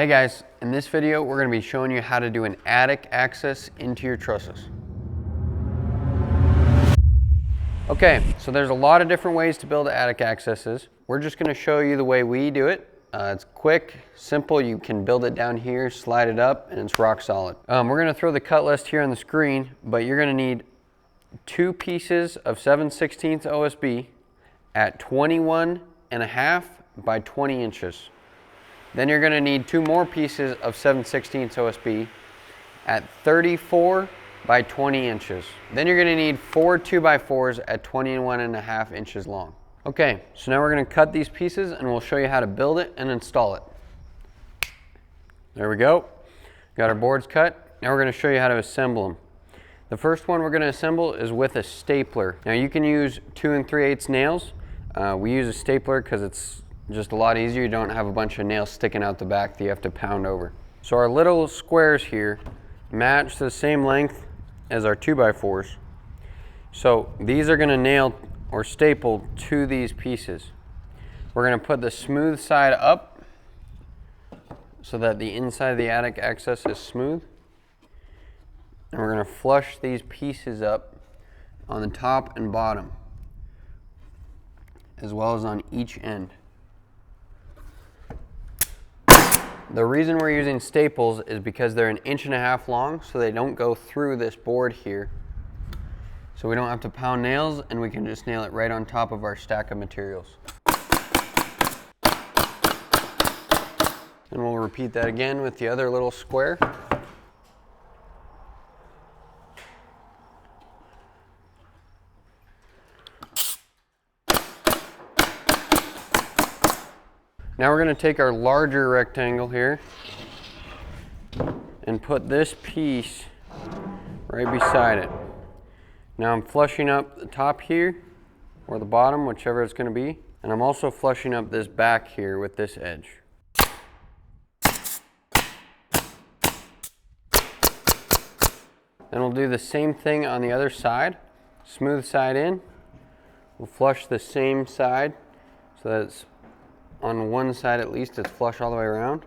Hey guys, in this video we're going to be showing you how to do an attic access into your trusses. Okay, so there's a lot of different ways to build attic accesses. We're just going to show you the way we do it. It's quick, simple. You can build it down here, slide it up, and it's rock solid. We're going to throw the cut list here on the screen, but you're going to need 2 pieces of 7/16 OSB at 21.5 by 20 inches. Then you're going to need 2 more pieces of 7/16 OSB at 34 by 20 inches. Then you're going to need 4 2x4s at 21.5 inches long. Okay, so now we're going to cut these pieces and we'll show you how to build it and install it. There we go. Got our boards cut. Now we're going to show you how to assemble them. The first one we're going to assemble is with a stapler. Now you can use 2 3/8 nails. We use a stapler because it's just a lot easier. You don't have a bunch of nails sticking out the back that you have to pound over. So our little squares here match the same length as our 2x4s. So these are going to nail or staple to these pieces. We're going to put the smooth side up so that the inside of the attic access is smooth. And we're going to flush these pieces up on the top and bottom, as well as on each end. The reason we're using staples is because they're 1.5 inches long, so they don't go through this board here. So we don't have to pound nails, and we can just nail it right on top of our stack of materials. And we'll repeat that again with the other little square. Now we're going to take our larger rectangle here and put this piece right beside it. Now I'm flushing up the top here, or the bottom, whichever it's going to be, and I'm also flushing up this back here with this edge. Then we'll do the same thing on the other side. Smooth side in. We'll flush the same side so that it's on one side at least, it's flush all the way around.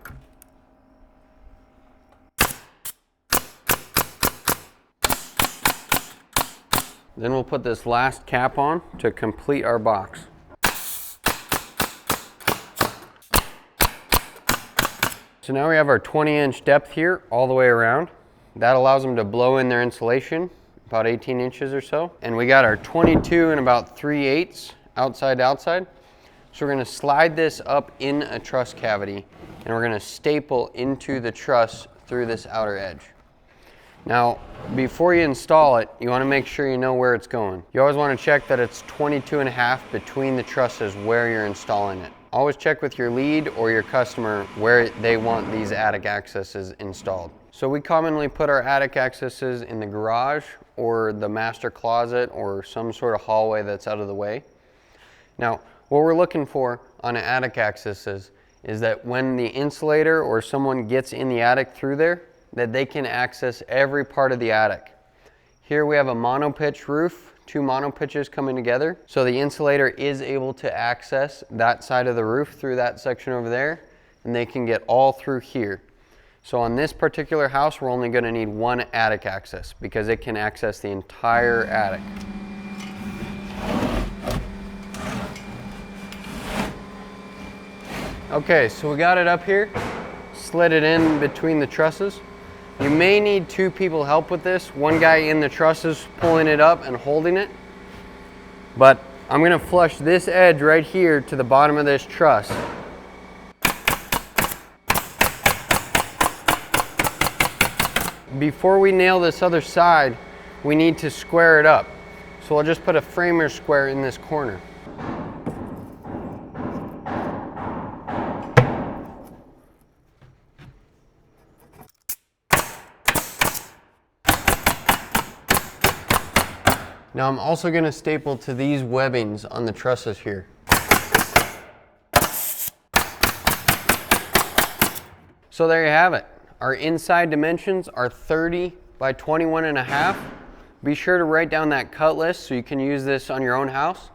Then we'll put this last cap on to complete our box. So now we have our 20-inch depth here all the way around. That allows them to blow in their insulation, about 18 inches or so. And we got our 22 and about 3/8 outside to outside. So we're going to slide this up in a truss cavity, and we're going to staple into the truss through this outer edge. Now, before you install it, you want to make sure you know where it's going. You always want to check that it's 22.5 between the trusses where you're installing it. Always check with your lead or your customer where they want these attic accesses installed. So we commonly put our attic accesses in the garage or the master closet or some sort of hallway that's out of the way. Now, what we're looking for on an attic access is that when the insulator or someone gets in the attic through there, that they can access every part of the attic. Here we have a monopitch roof, 2 monopitches coming together. So the insulator is able to access that side of the roof through that section over there, and they can get all through here. So on this particular house, we're only going to need 1 attic access because it can access the entire attic. Okay, so we got it up here, slid it in between the trusses. You may need 2 people help with this, 1 guy in the trusses pulling it up and holding it. But I'm going to flush this edge right here to the bottom of this truss. Before we nail this other side, we need to square it up. So I'll just put a framer square in this corner. Now I'm also going to staple to these webbings on the trusses here. So there you have it. Our inside dimensions are 30 by 21.5. Be sure to write down that cut list so you can use this on your own house.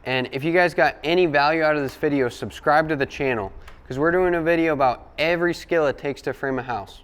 And if you guys got any value out of this video, subscribe to the channel, because we're doing a video about every skill it takes to frame a house.